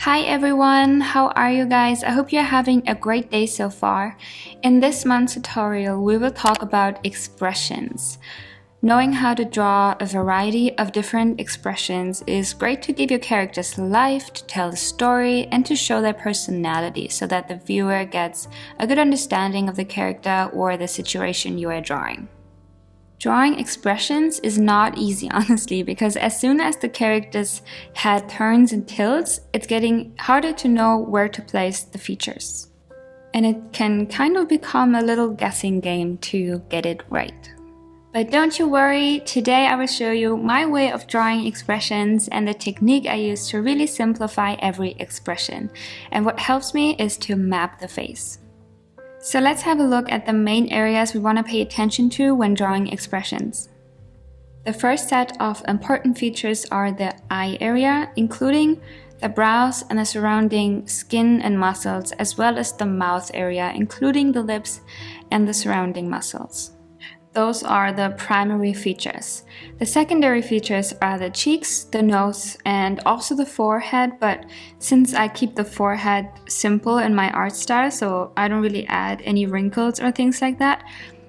Hi everyone, how are you guys? I hope you're having a great day so far. In this month's tutorial, we will talk about expressions. Knowing how to draw a variety of different expressions is great to give your characters life, to tell a story, and to show their personality so that the viewer gets a good understanding of the character or the situation you are drawing. Drawing expressions is not easy, honestly, because as soon as the character's head turns and tilts, it's getting harder to know where to place the features. And it can kind of become a little guessing game to get it right. But don't you worry, today I will show you my way of drawing expressions and the technique I use to really simplify every expression. And what helps me is to map the face. So let's have a look at the main areas we want to pay attention to when drawing expressions. The first set of important features are the eye area, including the brows and the surrounding skin and muscles, as well as the mouth area, including the lips and the surrounding muscles. Those are the primary features. The secondary features are the cheeks, the nose, and also the forehead, but since I keep the forehead simple in my art style, so I don't really add any wrinkles or things like that,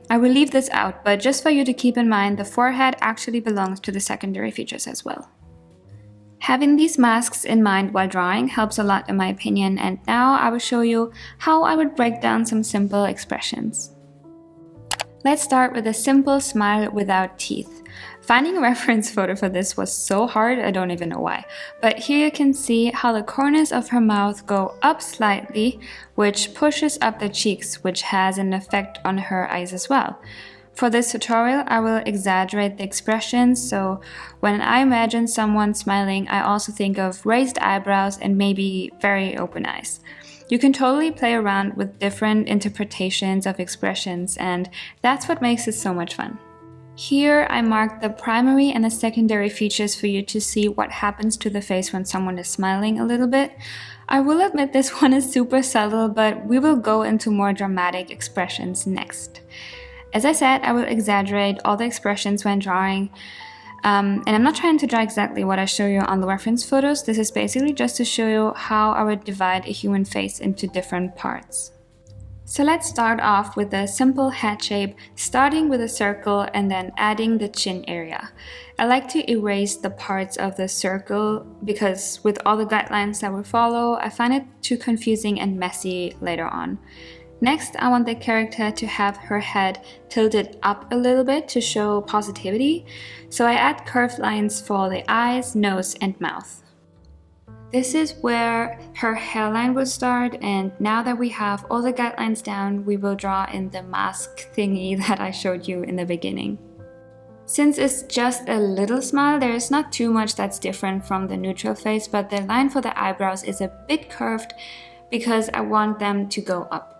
I will leave this out, but just for you to keep in mind, the forehead actually belongs to the secondary features as well. Having these masks in mind while drawing helps a lot in my opinion, and now I will show you how I would break down some simple expressions. Let's start with a simple smile without teeth. Finding a reference photo for this was so hard, I don't even know why. But here you can see how the corners of her mouth go up slightly, which pushes up the cheeks, which has an effect on her eyes as well. For this tutorial, I will exaggerate the expressions, so when I imagine someone smiling, I also think of raised eyebrows and maybe very open eyes. You can totally play around with different interpretations of expressions, and that's what makes it so much fun. Here I marked the primary and the secondary features for you to see what happens to the face when someone is smiling a little bit. I will admit this one is super subtle, but we will go into more dramatic expressions next. As I said, I will exaggerate all the expressions when drawing. And I'm not trying to draw exactly what I show you on the reference photos. This is basically just to show you how I would divide a human face into different parts. So let's start off with a simple head shape, starting with a circle and then adding the chin area. I like to erase the parts of the circle because with all the guidelines that we follow, I find it too confusing and messy later on. Next, I want the character to have her head tilted up a little bit to show positivity, so I add curved lines for the eyes, nose, and mouth. This is where her hairline will start, and now that we have all the guidelines down, we will draw in the mask thingy that I showed you in the beginning. Since it's just a little smile, there is not too much that's different from the neutral face, but the line for the eyebrows is a bit curved because I want them to go up.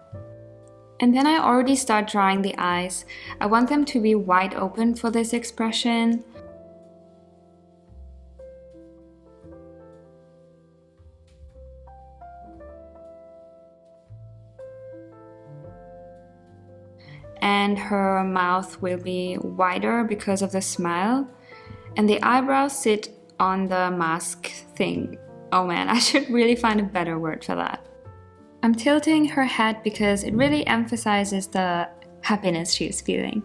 And then I already start drawing the eyes. I want them to be wide open for this expression. And her mouth will be wider because of the smile. And the eyebrows sit on the mask thing. Oh man, I should really find a better word for that. I'm tilting her head because it really emphasizes the happiness she's feeling.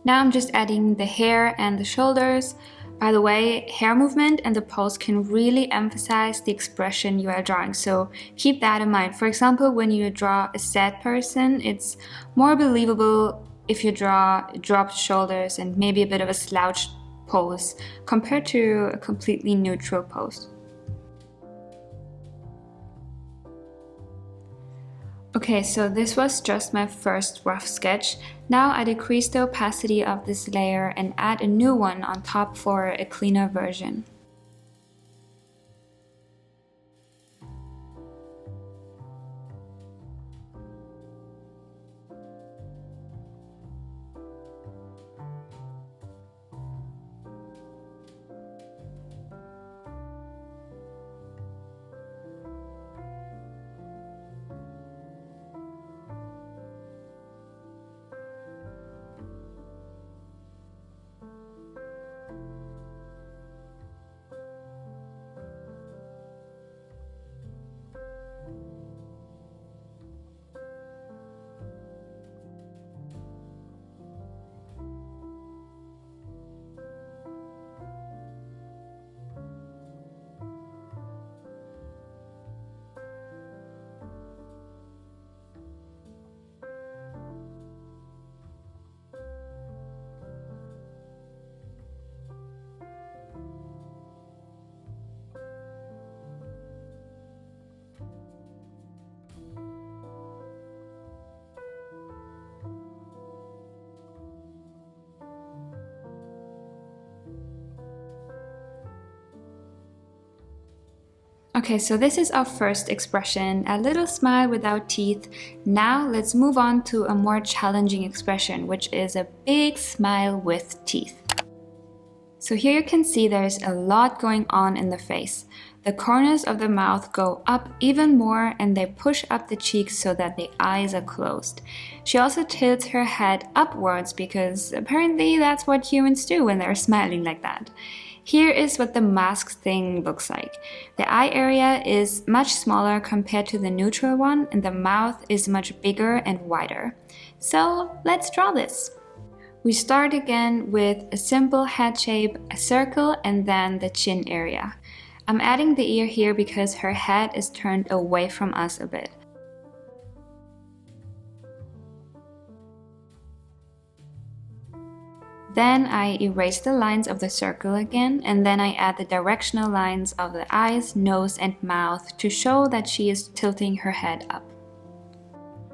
Now I'm just adding the hair and the shoulders. By the way, hair movement and the pose can really emphasize the expression you are drawing, so keep that in mind. For example, when you draw a sad person, it's more believable if you draw dropped shoulders and maybe a bit of a slouched pose compared to a completely neutral pose. Okay, so this was just my first rough sketch. Now I decrease the opacity of this layer and add a new one on top for a cleaner version. Okay, so this is our first expression, a little smile without teeth. Now let's move on to a more challenging expression, which is a big smile with teeth. So here you can see there's a lot going on in the face. The corners of the mouth go up even more and they push up the cheeks so that the eyes are closed. She also tilts her head upwards because apparently that's what humans do when they're smiling like that. Here is what the mask thing looks like. The eye area is much smaller compared to the neutral one, and the mouth is much bigger and wider. So let's draw this. We start again with a simple head shape, a circle, and then the chin area. I'm adding the ear here because her head is turned away from us a bit. Then I erase the lines of the circle again, and then I add the directional lines of the eyes, nose, and mouth to show that she is tilting her head up.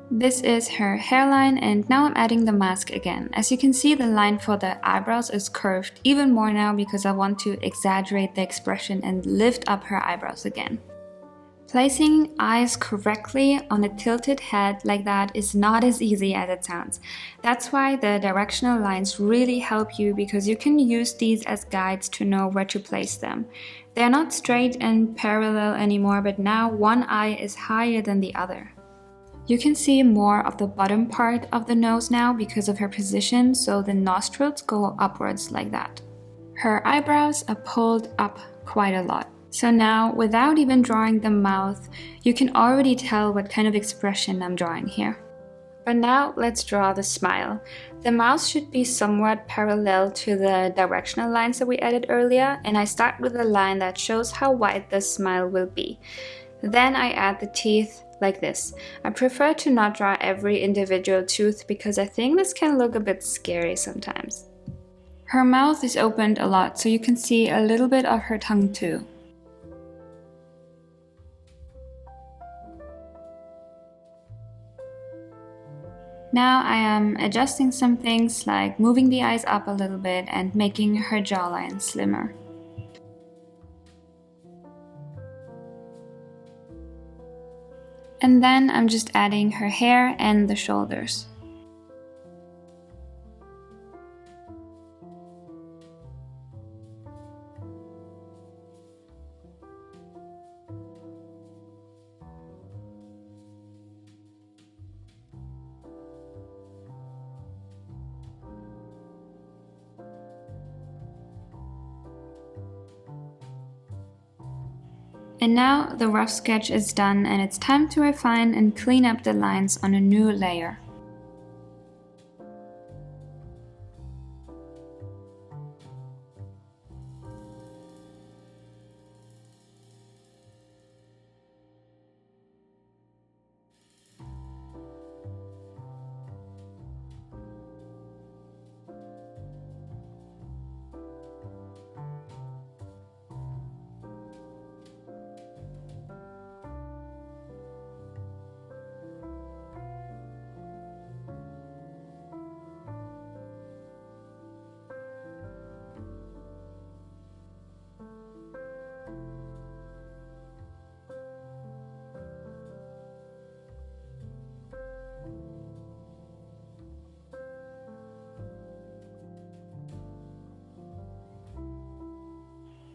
This is her hairline, and now I'm adding the mask again. As you can see, the line for the eyebrows is curved even more now because I want to exaggerate the expression and lift up her eyebrows again. Placing eyes correctly on a tilted head like that is not as easy as it sounds. That's why the directional lines really help you, because you can use these as guides to know where to place them. They're not straight and parallel anymore, but now one eye is higher than the other. You can see more of the bottom part of the nose now because of her position, so the nostrils go upwards like that. Her eyebrows are pulled up quite a lot. So now, without even drawing the mouth, you can already tell what kind of expression I'm drawing here. But now let's draw the smile. The mouth should be somewhat parallel to the directional lines that we added earlier, and I start with a line that shows how wide the smile will be. Then I add the teeth like this. I prefer to not draw every individual tooth because I think this can look a bit scary sometimes. Her mouth is opened a lot, so you can see a little bit of her tongue too. Now I am adjusting some things like moving the eyes up a little bit and making her jawline slimmer. And then I'm just adding her hair and the shoulders. And now the rough sketch is done and it's time to refine and clean up the lines on a new layer.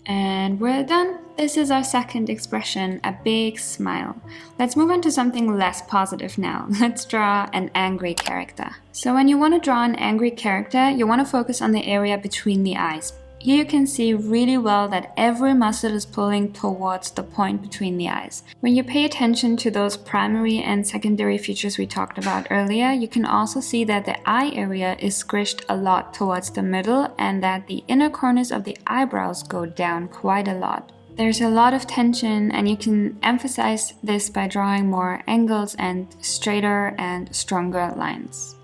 And we're done. This is our second expression, a big smile. Let's move on to something less positive now. Let's draw an angry character. So when you want to draw an angry character, you want to focus on the area between the eyes. Here you can see really well that every muscle is pulling towards the point between the eyes. When you pay attention to those primary and secondary features we talked about earlier, you can also see that the eye area is squished a lot towards the middle and that the inner corners of the eyebrows go down quite a lot. There's a lot of tension, and you can emphasize this by drawing more angles and straighter and stronger lines.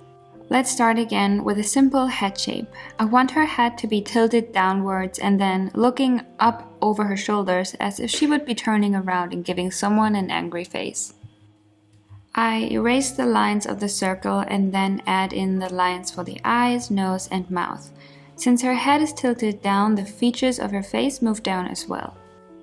Let's start again with a simple head shape. I want her head to be tilted downwards and then looking up over her shoulders as if she would be turning around and giving someone an angry face. I erase the lines of the circle and then add in the lines for the eyes, nose, and mouth. Since her head is tilted down, the features of her face move down as well.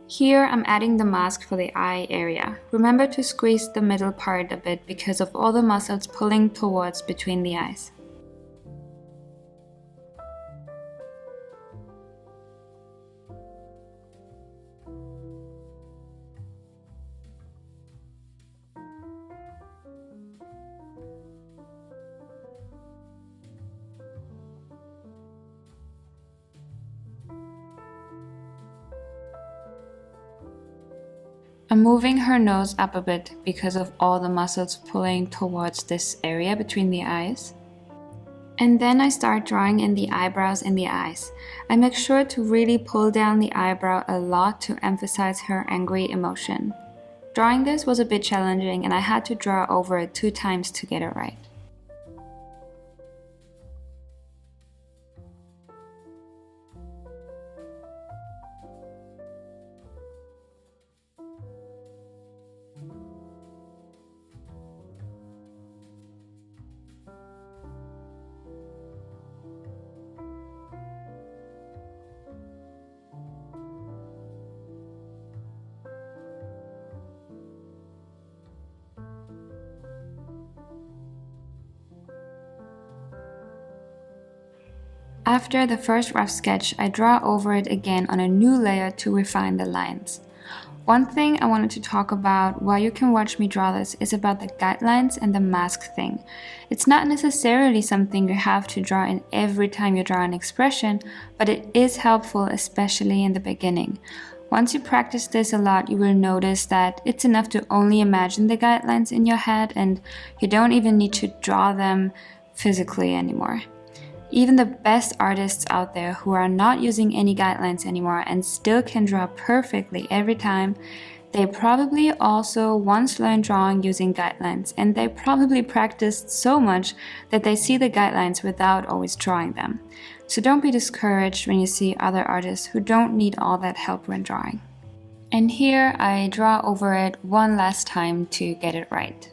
Here I'm adding the mask for the eye area. Remember to squeeze the middle part a bit because of all the muscles pulling towards between the eyes. I'm moving her nose up a bit because of all the muscles pulling towards this area between the eyes. And then I start drawing in the eyebrows and the eyes. I make sure to really pull down the eyebrow a lot to emphasize her angry emotion. Drawing this was a bit challenging and I had to draw over it 2 times to get it right. After the first rough sketch, I draw over it again on a new layer to refine the lines. One thing I wanted to talk about while you can watch me draw this is about the guidelines and the mask thing. It's not necessarily something you have to draw in every time you draw an expression, but it is helpful, especially in the beginning. Once you practice this a lot, you will notice that it's enough to only imagine the guidelines in your head and you don't even need to draw them physically anymore. Even the best artists out there who are not using any guidelines anymore and still can draw perfectly every time, they probably also once learned drawing using guidelines, and they probably practiced so much that they see the guidelines without always drawing them. So don't be discouraged when you see other artists who don't need all that help when drawing. And here I draw over it one last time to get it right.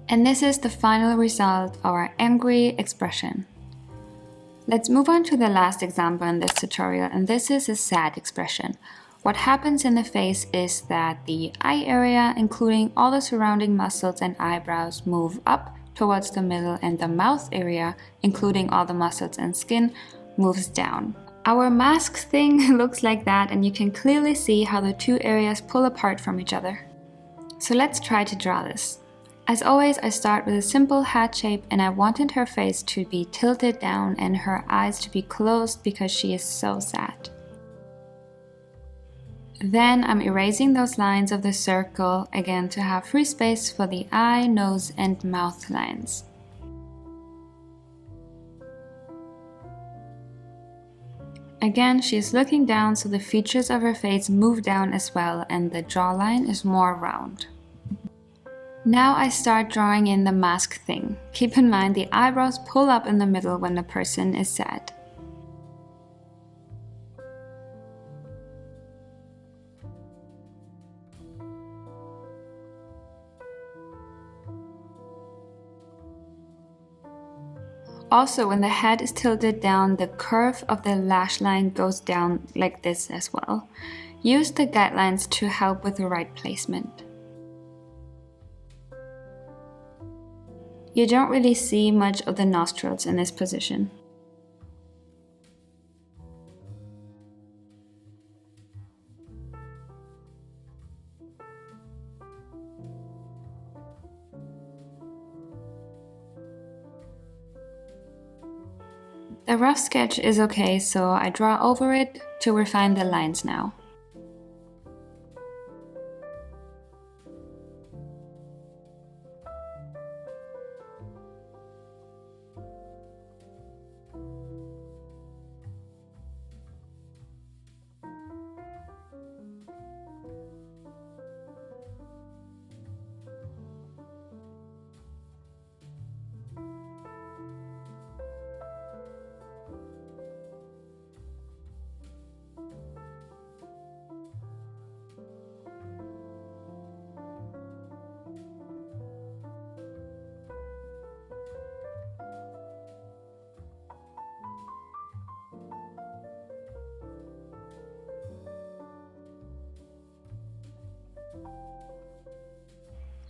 And this is the final result, our angry expression. Let's move on to the last example in this tutorial, and this is a sad expression. What happens in the face is that the eye area, including all the surrounding muscles and eyebrows, move up towards the middle, and the mouth area, including all the muscles and skin, moves down. Our mask thing looks like that, and you can clearly see how the 2 areas pull apart from each other. So let's try to draw this. As always, I start with a simple hat shape, and I wanted her face to be tilted down and her eyes to be closed because she is so sad. Then I'm erasing those lines of the circle again to have free space for the eye, nose, and mouth lines. Again, she is looking down, so the features of her face move down as well, and the jawline is more round. Now I start drawing in the mask thing. Keep in mind the eyebrows pull up in the middle when the person is sad. Also, when the head is tilted down, the curve of the lash line goes down like this as well. Use the guidelines to help with the right placement. You don't really see much of the nostrils in this position. The rough sketch is okay, so I draw over it to refine the lines now.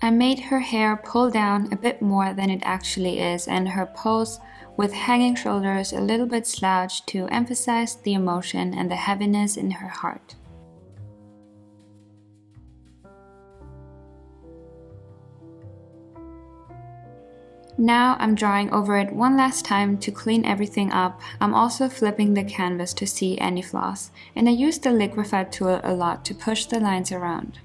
I made her hair pull down a bit more than it actually is, and her pose with hanging shoulders a little bit slouched to emphasize the emotion and the heaviness in her heart. Now I'm drawing over it one last time to clean everything up. I'm also flipping the canvas to see any flaws, and I use the liquify tool a lot to push the lines around.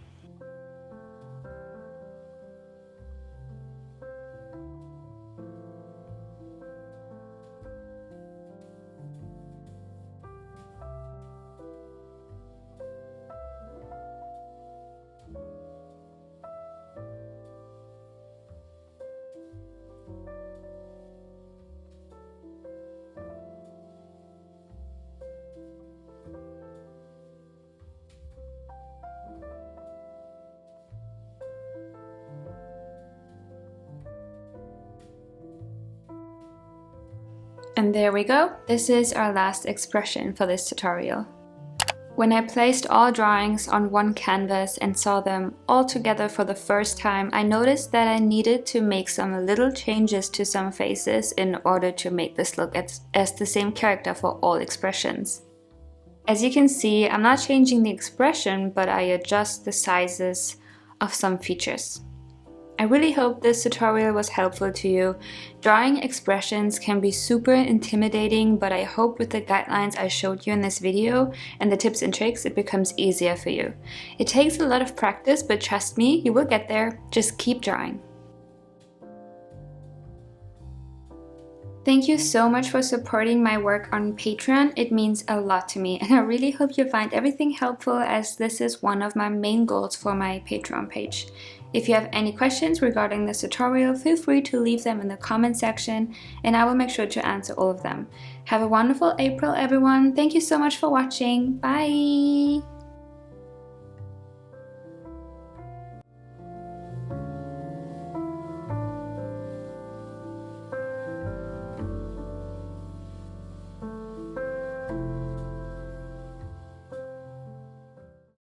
And there we go, this is our last expression for this tutorial. When I placed all drawings on one canvas and saw them all together for the first time, I noticed that I needed to make some little changes to some faces in order to make this look as the same character for all expressions. As you can see, I'm not changing the expression, but I adjust the sizes of some features. I really hope this tutorial was helpful to you. Drawing expressions can be super intimidating, but I hope with the guidelines I showed you in this video and the tips and tricks, it becomes easier for you. It takes a lot of practice, but trust me, you will get there. Just keep drawing. Thank you so much for supporting my work on Patreon. It means a lot to me, and I really hope you find everything helpful, as this is one of my main goals for my Patreon page. If you have any questions regarding this tutorial, feel free to leave them in the comment section and I will make sure to answer all of them. Have a wonderful April, everyone. Thank you so much for watching. Bye!